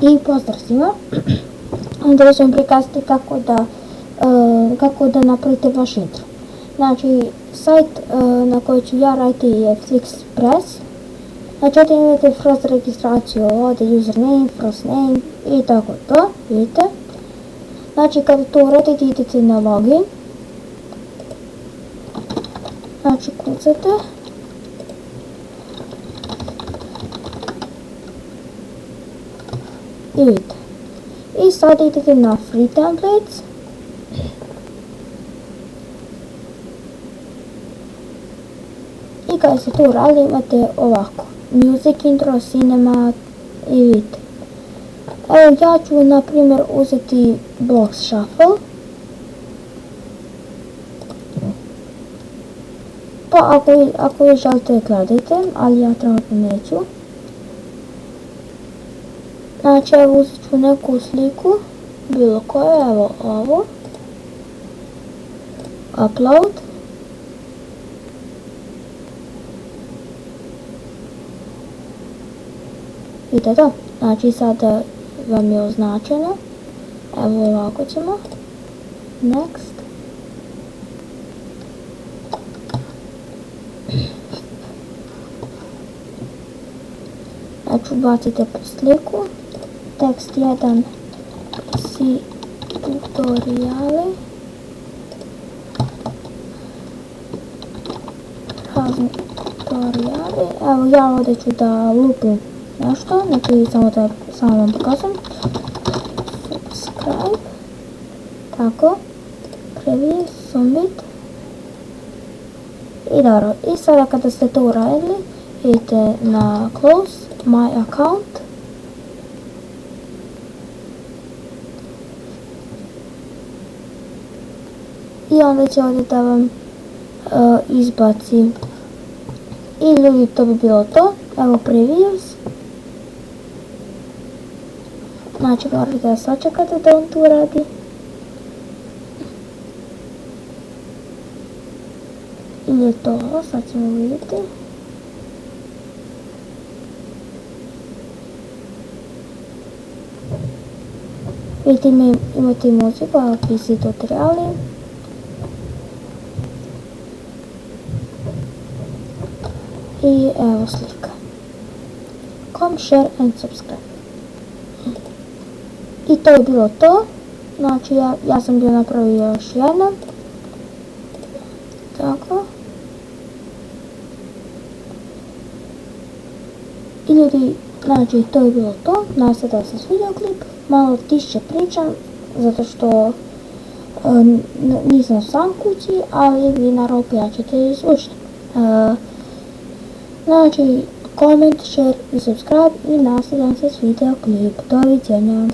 I pozdrav svima. Onda ću vam prikazati kako da napravite vaš intro. Znači, sajt na koji ću ja raditi je FlixPress. Znači, ovdje imate first registraciju, ovdje username, first name i tako to, vidite. Znači, kada to uradite, idete na login. Znači, kucate. I vidite. I sad idete na free templates. I kada se to radi imate ovako. Music intro, cinema i vidite. Evo ja ću na primjer uzeti Box Shuffle. Pa ako vi želite gledajte, ali ja trenutno neću. Znači evo uzet ću neku sliku, bilo koju, evo ovo. Upload. Vidite to? Znači sada vam je označeno. Evo ovako ćemo. Next. Znači ubacite po sliku. Tekst 1 si tutoriali. Razni tutoriali. Evo ja ovdje ću da lupim nešto, znači samo vam pokazujem. Subscribe. Tako. Preview, submit. I dobro. I sada kada ste to uradili, idete na close my account. I onda će ovdje da vam izbaci. I ljudi, to bi bilo to. Evo previews. Znači morate da sačekate da on tu radi. Ili je to ovo, sad ćemo vidjeti. Vidite imate muziku, evo PC tutoriali. I evo slika. Come, share and subscribe. I to je bilo to. Znači ja sam bio napravio još jedno. Tako. I ljudi, znači to je bilo to. Nadam se da se svidio klip. Malo tišće pričam, zato što nisam sam kući, ali vi naravno ja ćete izvučiti. Znači, comment, share i subscribe i nadam se da vam se svidio klip. Doviđenja.